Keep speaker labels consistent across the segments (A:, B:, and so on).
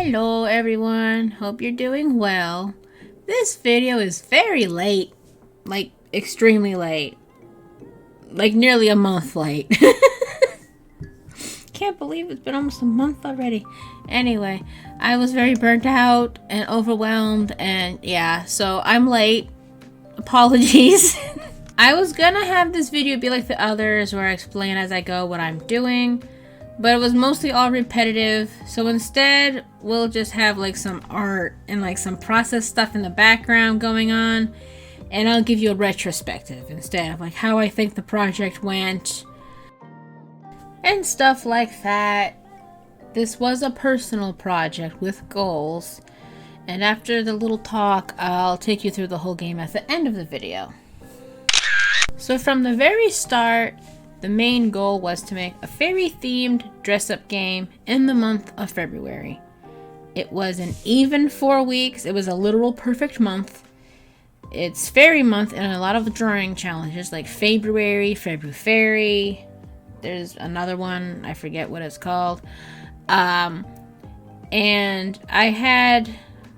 A: Hello everyone, hope you're doing well. This video is very late, like extremely late, like nearly a month late. Can't believe it's been almost a month already. Anyway, I was very burnt out and overwhelmed and yeah, so I'm late. Apologies. I was gonna have this video be like the others where I explain as I go what I'm doing, but it was mostly all repetitive, so instead we'll just have like some art and like some process stuff in the background going on, and I'll give you a retrospective instead of like how I think the project went and stuff like that. This was a personal project with goals, and after the little talk I'll take you through the whole game at the end of the video. So from the very start, the main goal was to make a fairy-themed dress-up game in the month of February. It was an even 4 weeks. It was a literal perfect month. It's fairy month and a lot of drawing challenges like February, February. There's another one, I forget what it's called. And I had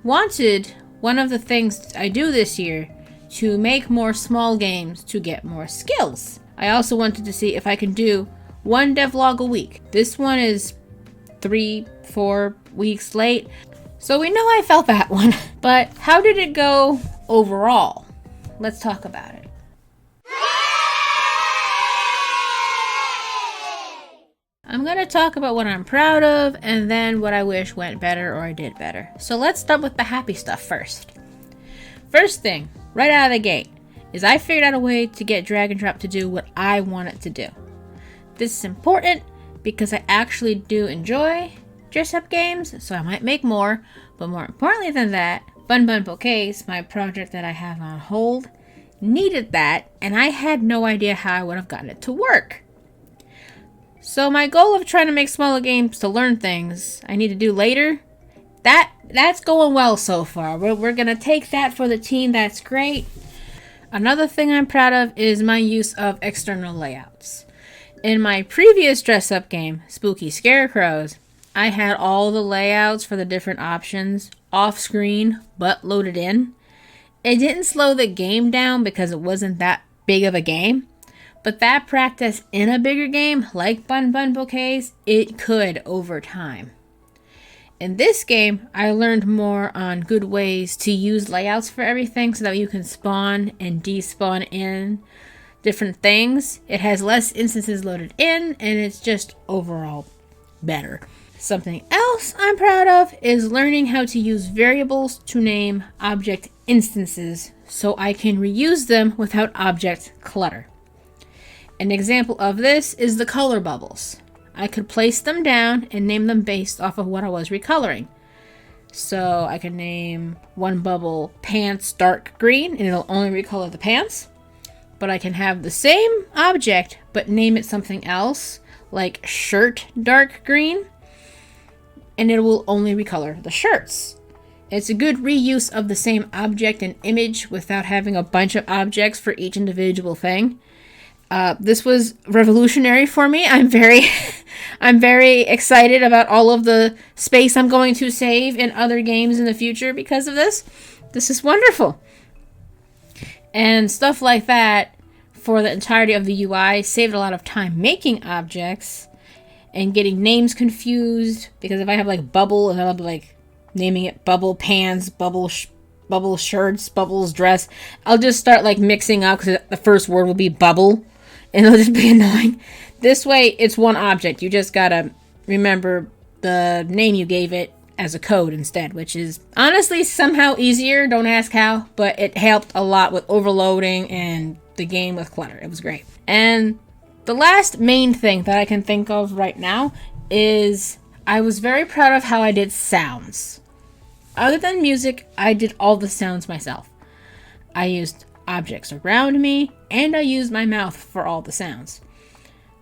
A: wanted one of the things I do this year to make more small games to get more skills. I also wanted to see if I can do one devlog a week. This one is 3-4 weeks late, so we know I felt that one. But how did it go overall? Let's talk about it. I'm gonna talk about what I'm proud of and then what I wish went better or I did better. So let's start with the happy stuff first. First thing, right out of the gate, is I figured out a way to get drag and drop to do what I want it to do. This is important because I actually do enjoy dress-up games, so I might make more, but more importantly than that, Bun Bun Bouquets, my project that I have on hold, needed that, and I had no idea how I would have gotten it to work. So my goal of trying to make smaller games to learn things I need to do later, that's going well so far. We're gonna take that for the team, that's great. Another thing I'm proud of is my use of external layouts. In my previous dress-up game, Spooky Scarecrows, I had all the layouts for the different options off-screen but loaded in. It didn't slow the game down because it wasn't that big of a game, but that practice in a bigger game like Bun Bun Bouquets, it could over time. In this game, I learned more on good ways to use layouts for everything so that you can spawn and despawn in different things. It has less instances loaded in, and it's just overall better. Something else I'm proud of is learning how to use variables to name object instances so I can reuse them without object clutter. An example of this is the color bubbles. I could place them down and name them based off of what I was recoloring. So I can name one bubble pants dark green and it'll only recolor the pants. But I can have the same object but name it something else, like shirt dark green, and it will only recolor the shirts. It's a good reuse of the same object and image without having a bunch of objects for each individual thing. This was revolutionary for me. I'm very excited about all of the space I'm going to save in other games in the future because of this. This is wonderful. And stuff like that for the entirety of the UI saved a lot of time making objects and getting names confused, because if I have like bubble and then I'll be like naming it bubble pants, bubble shirts, bubbles dress, I'll just start like mixing up because the first word will be bubble. And it'll just be annoying. This way, it's one object. You just gotta remember the name you gave it as a code instead, which is honestly somehow easier. Don't ask how, but it helped a lot with overloading and the game with clutter. It was great. And the last main thing that I can think of right now is I was very proud of how I did sounds. Other than music, I did all the sounds myself. I used objects around me, and I use my mouth for all the sounds.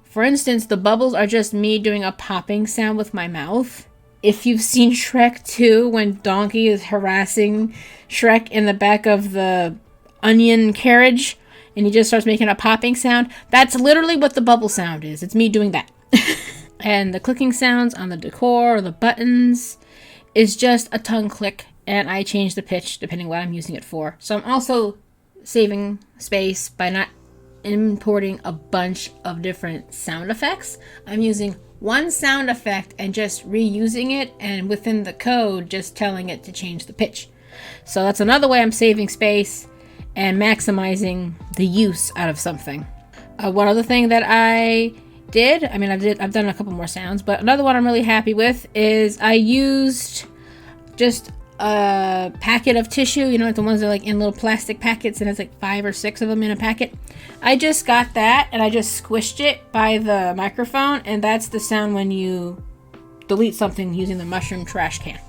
A: For instance, the bubbles are just me doing a popping sound with my mouth. If you've seen Shrek 2, when Donkey is harassing Shrek in the back of the onion carriage, and he just starts making a popping sound, that's literally what the bubble sound is. It's me doing that. And the clicking sounds on the decor or the buttons, is just a tongue click, and I change the pitch depending what I'm using it for. So I'm also saving space by not importing a bunch of different sound effects. I'm using one sound effect and just reusing it, and within the code just telling it to change the pitch. So that's another way I'm saving space and maximizing the use out of something. One other thing that I did, I've done a couple more sounds, but another one I'm really happy with is I used just a packet of tissue, you know, like the ones that are like in little plastic packets, and it's like 5 or 6 of them in a packet. I just got that and I just squished it by the microphone, and that's the sound when you delete something using the mushroom trash can.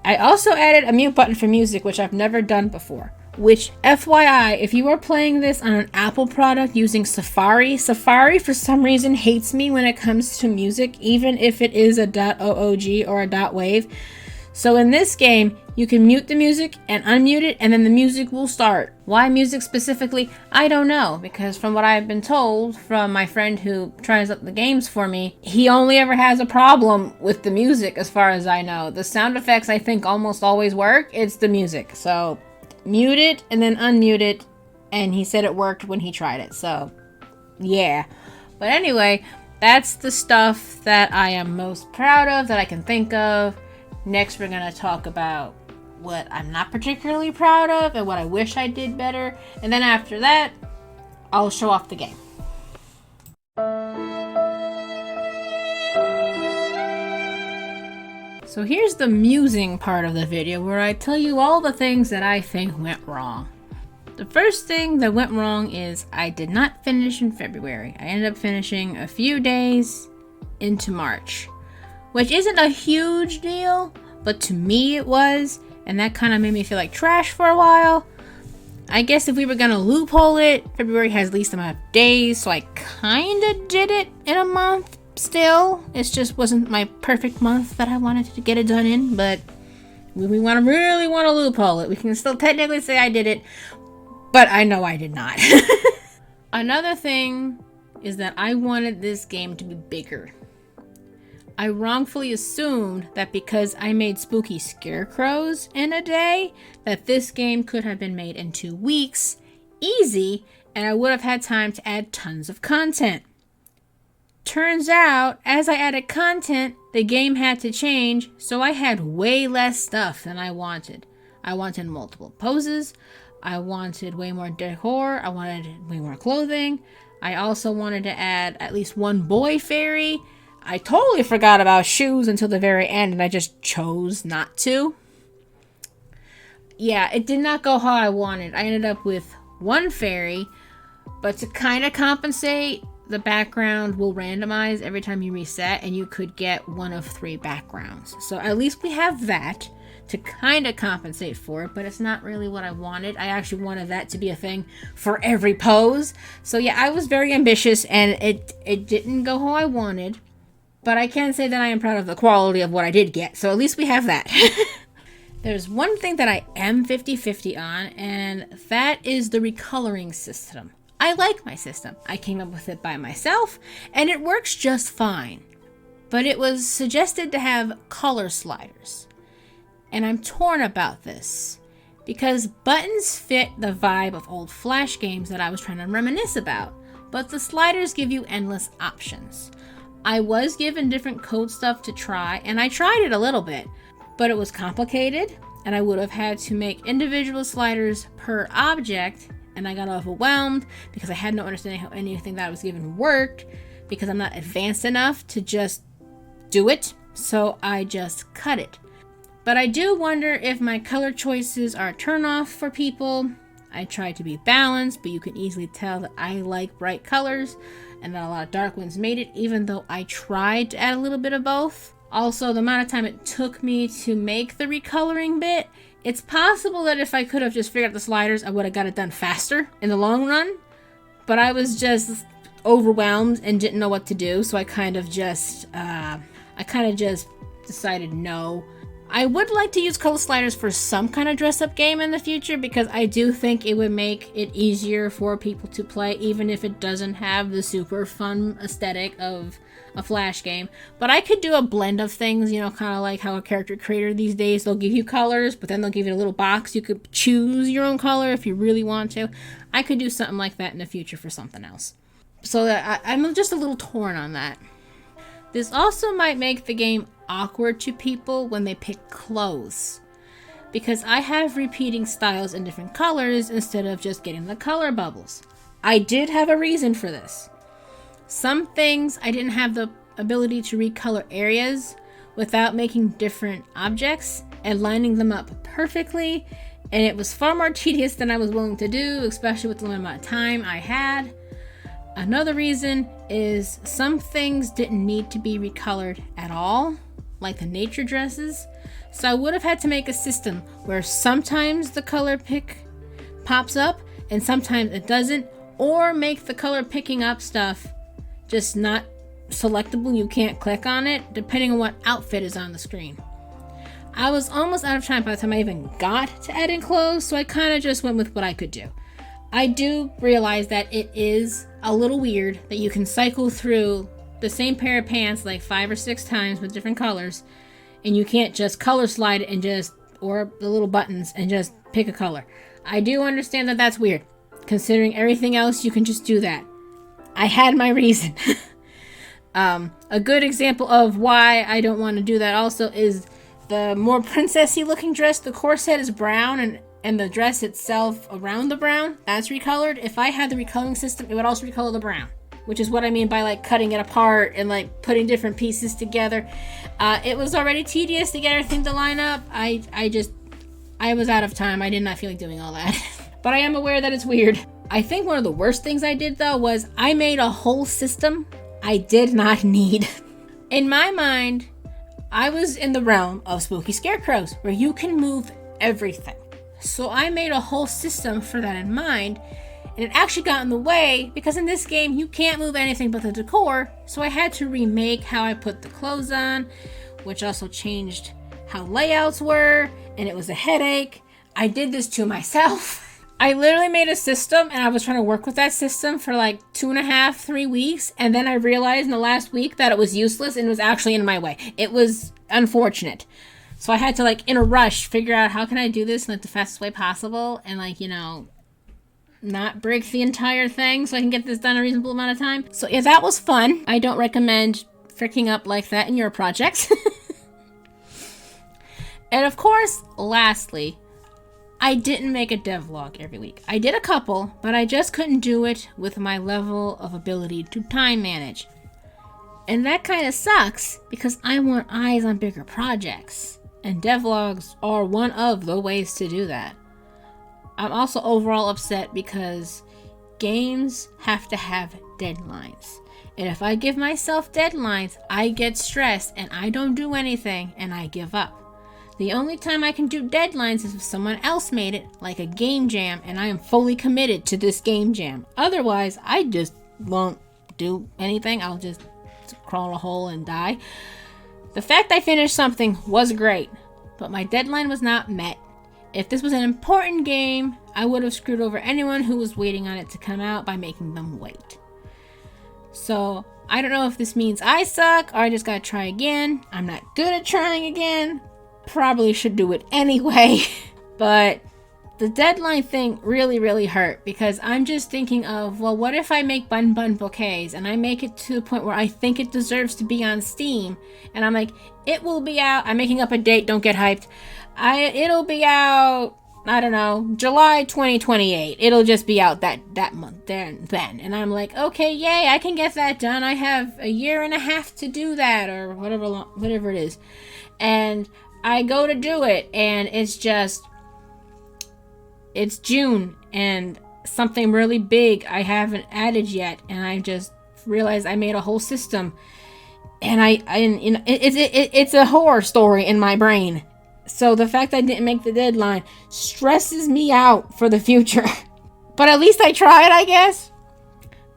A: I also added a mute button for music, which I've never done before. Which, FYI, if you are playing this on an Apple product using Safari for some reason hates me when it comes to music, even if it is a .oog or a .wave. So in this game, you can mute the music and unmute it, and then the music will start. Why music specifically? I don't know, because from what I've been told from my friend who tries out the games for me, he only ever has a problem with the music as far as I know. The sound effects I think almost always work, it's the music. So mute it and then unmute it, and he said it worked when he tried it, so yeah. But anyway, that's the stuff that I am most proud of that I can think of. Next, we're going to talk about what I'm not particularly proud of and what I wish I did better, and then after that, I'll show off the game. So here's the musing part of the video where I tell you all the things that I think went wrong. The first thing that went wrong is I did not finish in February. I ended up finishing a few days into March, which isn't a huge deal, but to me it was, and that kind of made me feel like trash for a while. I guess if we were gonna loophole it, February has least amount of days, so I kinda did it in a month. Still, it just wasn't my perfect month that I wanted to get it done in, but we really want to loophole it. We can still technically say I did it, but I know I did not. Another thing is that I wanted this game to be bigger. I wrongfully assumed that because I made spooky scarecrows in a day, that this game could have been made in 2 weeks, easy, and I would have had time to add tons of content. Turns out, as I added content, the game had to change, so I had way less stuff than I wanted. I wanted multiple poses, I wanted way more decor, I wanted way more clothing, I also wanted to add at least one boy fairy. I totally forgot about shoes until the very end, and I just chose not to. Yeah, it did not go how I wanted. I ended up with one fairy, but to kind of compensate, the background will randomize every time you reset, and you could get one of 3 backgrounds. So at least we have that to kind of compensate for it, but it's not really what I wanted. I actually wanted that to be a thing for every pose. So yeah, I was very ambitious, and it didn't go how I wanted, but I can say that I am proud of the quality of what I did get. So at least we have that. There's one thing that I am 50-50 on, and that is the recoloring system. I like my system. I came up with it by myself, and it works just fine. But it was suggested to have color sliders. And I'm torn about this, because buttons fit the vibe of old Flash games that I was trying to reminisce about, but the sliders give you endless options. I was given different code stuff to try, and I tried it a little bit, but it was complicated, and I would have had to make individual sliders per object, and I got overwhelmed because I had no understanding how anything that I was given worked, because I'm not advanced enough to just do it, so I just cut it. But I do wonder if my color choices are a turnoff for people. I tried to be balanced, but you can easily tell that I like bright colors, and that a lot of dark ones made it, even though I tried to add a little bit of both. Also, the amount of time it took me to make the recoloring bit, it's possible that if I could have just figured out the sliders, I would have got it done faster in the long run. But I was just overwhelmed and didn't know what to do, so I kind of just decided no. I would like to use color sliders for some kind of dress-up game in the future, because I do think it would make it easier for people to play, even if it doesn't have the super fun aesthetic of a Flash game. But I could do a blend of things, you know, kind of like how a character creator these days, they'll give you colors, but then they'll give you a little box. You could choose your own color if you really want to. I could do something like that in the future for something else. So that I'm just a little torn on that. This also might make the game awkward to people when they pick clothes, because I have repeating styles in different colors instead of just getting the color bubbles. I did have a reason for this. Some things I didn't have the ability to recolor areas without making different objects and lining them up perfectly, and it was far more tedious than I was willing to do, especially with the limited amount of time I had. Another reason is some things didn't need to be recolored at all, like the nature dresses. So I would have had to make a system where sometimes the color pick pops up and sometimes it doesn't, or make the color picking up stuff just not selectable. You can't click on it depending on what outfit is on the screen. I was almost out of time by the time I even got to adding clothes, so I kind of just went with what I could do. I do realize that it is a little weird that you can cycle through the same pair of pants like 5 or 6 times with different colors, and you can't just color slide it and just, or the little buttons, and just pick a color. I do understand that that's weird. Considering everything else, you can just do that. I had my reason. A good example of why I don't want to do that also is the more princessy looking dress. The corset is brown, and the dress itself around the brown, that's recolored. If I had the recoloring system, it would also recolor the brown, which is what I mean by like cutting it apart and like putting different pieces together. It was already tedious to get everything to line up. I was out of time. I did not feel like doing all that. But I am aware that it's weird. I think one of the worst things I did though was I made a whole system I did not need. In my mind, I was in the realm of spooky scarecrows where you can move everything. So I made a whole system for that in mind, and it actually got in the way because in this game you can't move anything but the decor, so I had to remake how I put the clothes on, which also changed how layouts were, and it was a headache. I did this to myself. I literally made a system and I was trying to work with that system for like 2.5, 3 weeks, and then I realized in the last week that it was useless and it was actually in my way. It was unfortunate. So I had to, like, in a rush, figure out how can I do this in like the fastest way possible and, like, you know, not break the entire thing so I can get this done in a reasonable amount of time. So yeah, that was fun. I don't recommend freaking up like that in your projects. And of course, lastly, I didn't make a devlog every week. I did a couple, but I just couldn't do it with my level of ability to time manage. And that kind of sucks because I want eyes on bigger projects. And devlogs are one of the ways to do that. I'm also overall upset because games have to have deadlines. And if I give myself deadlines, I get stressed and I don't do anything and I give up. The only time I can do deadlines is if someone else made it, like a game jam, and I am fully committed to this game jam. Otherwise, I just won't do anything. I'll just crawl in a hole and die. The fact I finished something was great, but my deadline was not met. If this was an important game, I would have screwed over anyone who was waiting on it to come out by making them wait. So, I don't know if this means I suck or I just gotta try again. I'm not good at trying again. Probably should do it anyway. But the deadline thing really hurt because I'm just thinking of, well, what if I make Bun Bun bouquets and I make it to the point where I think it deserves to be on Steam, and I'm like, it will be out. I'm making up a date, don't get hyped. It'll be out, I don't know, July 2028. It'll just be out that month then. And I'm like, okay, yay, I can get that done. I have a year and a half to do that, or whatever it is. And I go to do it, and it's June, and something really big I haven't added yet, and I just realized I made a whole system, and it's a horror story in my brain. So the fact I didn't make the deadline stresses me out for the future. But at least I tried, I guess.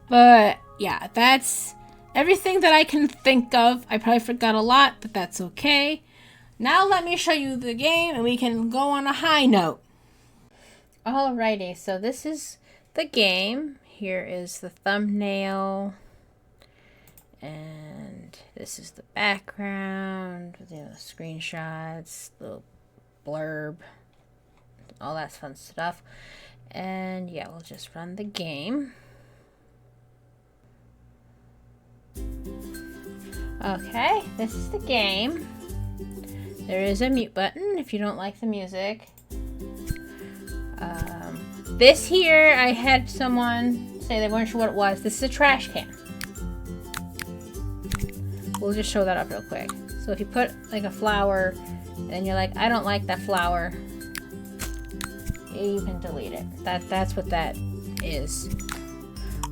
A: But yeah, that's everything that I can think of. I probably forgot a lot, but that's okay. Now let me show you the game and we can go on a high note. Alrighty, so this is the game. Here is the thumbnail. And this is the background, you know, the screenshots, the blurb, all that fun stuff. And yeah, we'll just run the game. Okay, this is the game. There is a mute button if you don't like the music. This here, I had someone say they weren't sure what it was. This is a trash can. We'll just show that up real quick. So if you put like a flower and you're like, I don't like that flower, you can delete it. That's what that is.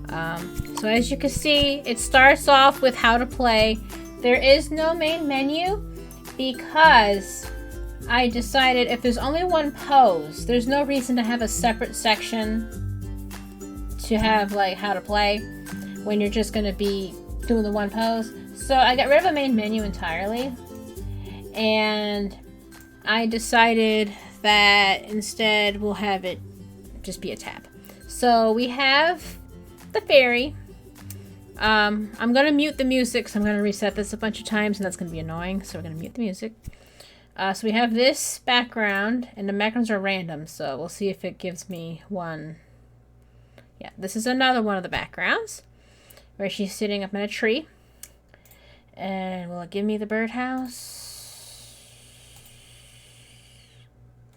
A: So as you can see, it starts off with how to play. There is no main menu because I decided if there's only one pose, there's no reason to have a separate section to have like how to play when you're just going to be doing the one pose. So I got rid of a main menu entirely, and I decided that instead we'll have it just be a tab. So we have the fairy. I'm going to mute the music, so I'm going to reset this a bunch of times, and that's going to be annoying, so we're going to mute the music. So we have this background, and the backgrounds are random, so we'll see if it gives me one. Yeah, this is another one of the backgrounds, where she's sitting up in a tree. And will it give me the birdhouse?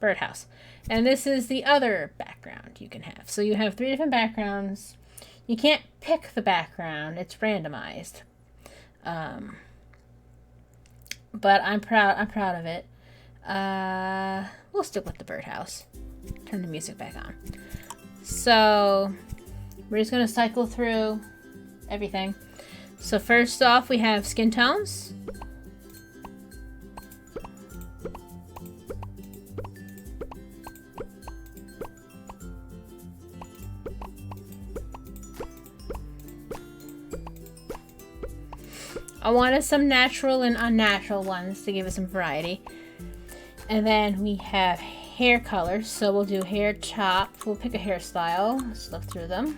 A: Birdhouse. And this is the other background you can have. So you have 3 different backgrounds. You can't pick the background. It's randomized. But I'm proud of it. We'll stick with the birdhouse. Turn the music back on. So we're just going to cycle through everything. So first off, we have skin tones. I wanted some natural and unnatural ones to give us some variety. And then we have hair colors. So we'll do hair top. We'll pick a hairstyle. Let's look through them.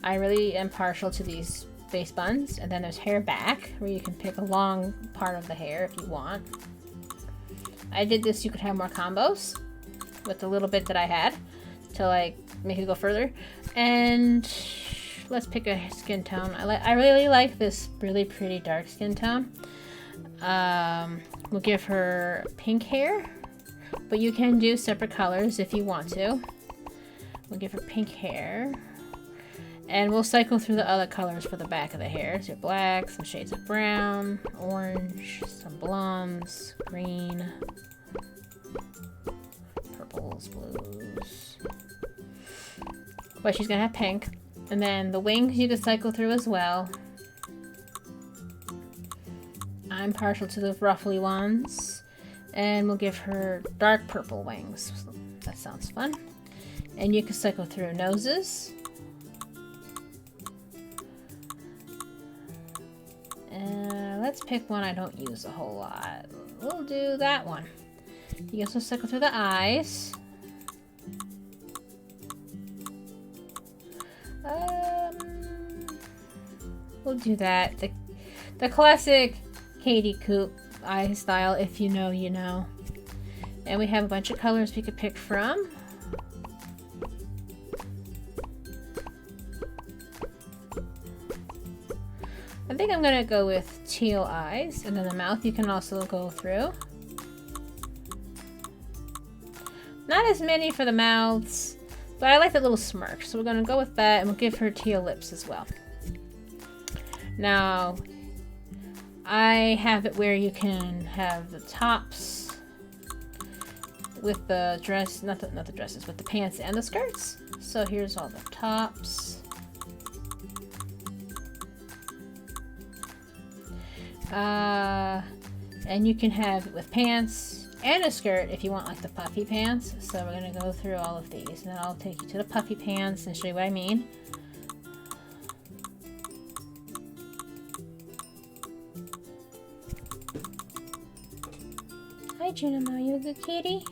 A: I really am partial to these face buns. And then there's hair back, where you can pick a long part of the hair if you want. I did this, you could have more combos with the little bit that I had to like make it go further. And let's pick a skin tone. I really like this really pretty dark skin tone. We'll give her pink hair, but you can do separate colors if you want to. We'll give her pink hair. And we'll cycle through the other colors for the back of the hair. So black, some shades of brown, orange, some blondes, green, purples, blues. But she's gonna have pink. And then the wings you can cycle through as well. I'm partial to the ruffly ones. And we'll give her dark purple wings. So that sounds fun. And you can cycle through noses. Let's pick one I don't use a whole lot. We'll do that one. You can also cycle through the eyes. We'll do that. The classic Katie Coop eye style, if you know, you know. And we have a bunch of colors we could pick from. I think I'm gonna go with teal eyes, and then the mouth you can also go through. Not as many for the mouths, but I like that little smirk, so we're gonna go with that, and we'll give her teal lips as well. Now, I have it where you can have the tops with the dress, not the dresses, with the pants and the skirts. So here's all the tops. And you can have it with pants and a skirt if you want like the puffy pants. So we're going to go through all of these, and then I'll take you to the puffy pants and show you what I mean. Junimo, you a good kitty?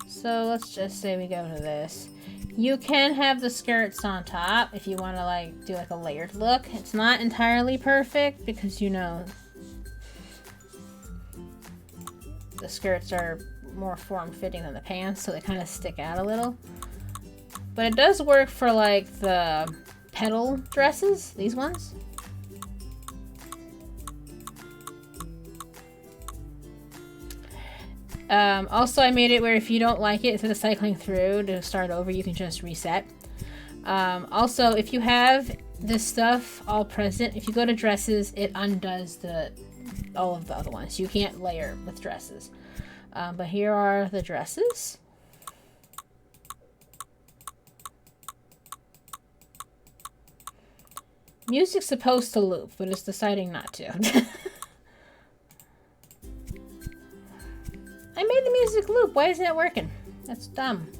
A: So let's just say we go to this. You can have the skirts on top if you want to like do like a layered look. It's not entirely perfect because you know the skirts are more form-fitting than the pants, so they kind of stick out a little. But it does work for like the petal dresses, these ones. Also, I made it where if you don't like it, instead of cycling through to start over, you can just reset. Also, if you have this stuff all present, if you go to dresses, it undoes all of the other ones. You can't layer with dresses. But here are the dresses. Music's supposed to loop, but it's deciding not to. I made the music loop. Why isn't it working? That's dumb.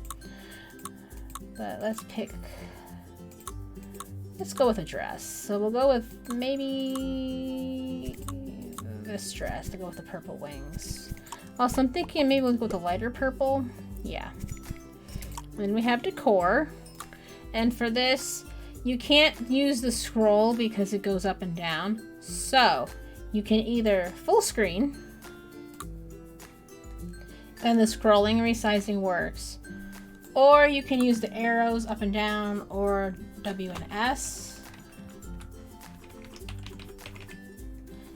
A: But let's go with a dress. So we'll go with maybe this dress to go with the purple wings. Also, I'm thinking maybe we'll go with the lighter purple. Yeah. Then we have decor. And for this, you can't use the scroll because it goes up and down. So you can either full screen, and the scrolling and resizing works, or you can use the arrows up and down or W and S.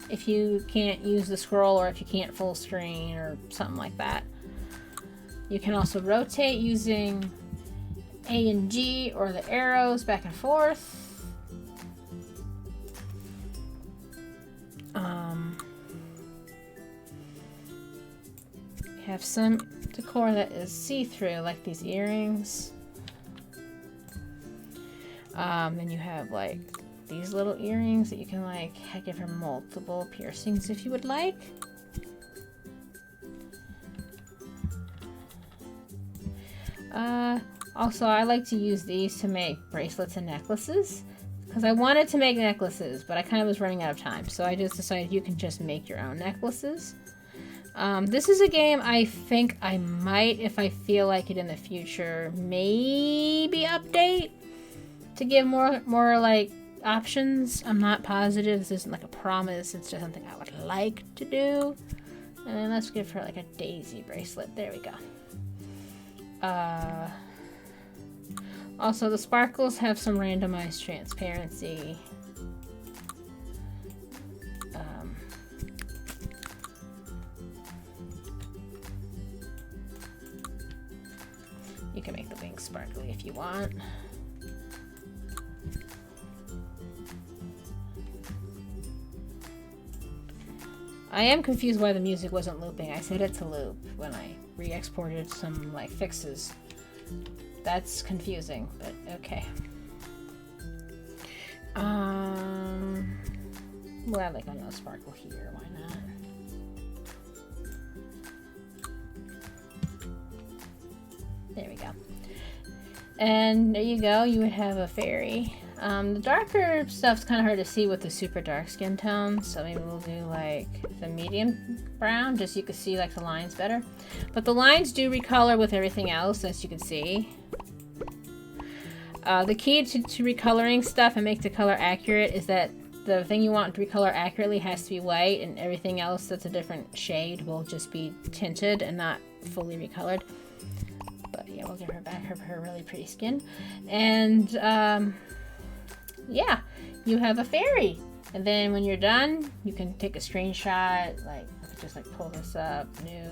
A: If you can't use the scroll or if you can't full screen or something like that. You can also rotate using A and G or the arrows back and forth. We have some decor that is see-through, like these earrings. Then you have like these little earrings that you can like give her multiple piercings if you would like. Also, I like to use these to make bracelets and necklaces because I wanted to make necklaces, but I kind of was running out of time, so I just decided you can just make your own necklaces. This is a game I think I might, if I feel like it in the future, maybe update to give more like options. I'm not positive. This isn't like a promise. It's just something I would like to do. And let's give her like a daisy bracelet. There we go. Also, the sparkles have some randomized transparency. You can make the wings sparkly if you want. I am confused why the music wasn't looping. I set it to loop when I re-exported some like fixes. That's confusing, but okay. We'll add like another sparkle here, why not? There we go. And there you go, you would have a fairy. The darker stuff's kind of hard to see with the super dark skin tone, so maybe we'll do like the medium brown, just so you can see like the lines better. But the lines do recolor with everything else, as you can see. The key to recoloring stuff and make the color accurate is that the thing you want to recolor accurately has to be white, and everything else that's a different shade will just be tinted and not fully recolored. But yeah, we'll give her back her really pretty skin. And yeah, you have a fairy. And then when you're done, you can take a screenshot, like just like pull this up, new.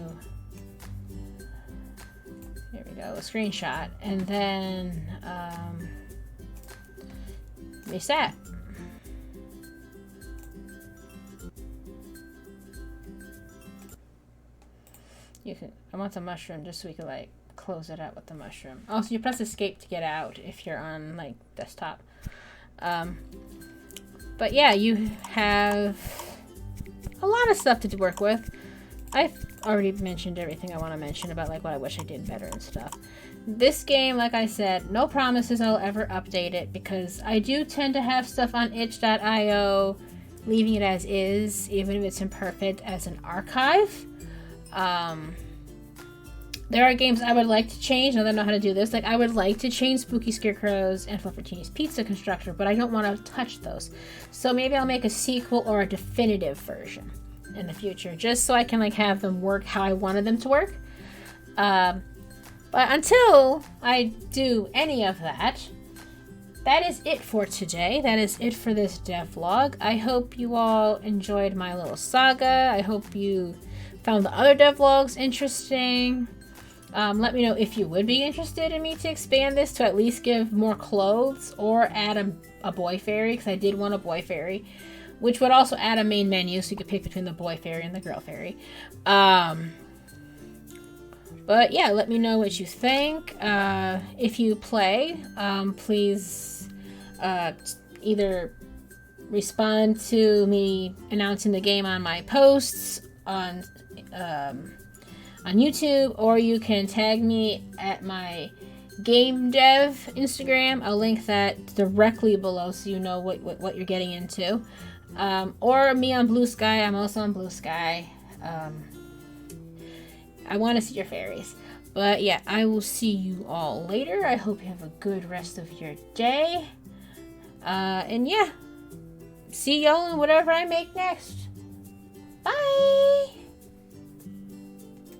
A: There we go, a screenshot. And then reset. You can, I want the mushroom just so we can like close it out with the mushroom. Also, you press escape to get out if you're on like desktop. But yeah, you have a lot of stuff to work with. I've already mentioned everything I want to mention about like what I wish I did better and stuff. This game, like I said, no promises I'll ever update it because I do tend to have stuff on itch.io leaving it as is, even if it's imperfect, as an archive. There are games I would like to change, now that I know how to do this. Like, I would like to change Spooky Scarecrows and Fluffertini's Pizza Constructor, but I don't want to touch those. So maybe I'll make a sequel or a definitive version in the future, just so I can, like, have them work how I wanted them to work. But until I do any of that, that is it for today. That is it for this devlog. I hope you all enjoyed my little saga. I hope you found the other devlogs interesting. Let me know if you would be interested in me to expand this to at least give more clothes or add a boy fairy, because I did want a boy fairy, which would also add a main menu so you could pick between the boy fairy and the girl fairy. But yeah, let me know what you think. If you play, please either respond to me announcing the game on my posts on YouTube, or you can tag me at my game dev Instagram. I'll link that directly below so you know what you're getting into. Or me on Blue Sky. I'm also on Blue Sky. I want to see your fairies. But yeah, I will see you all later. I hope you have a good rest of your day. And yeah, see y'all in whatever I make next. Bye!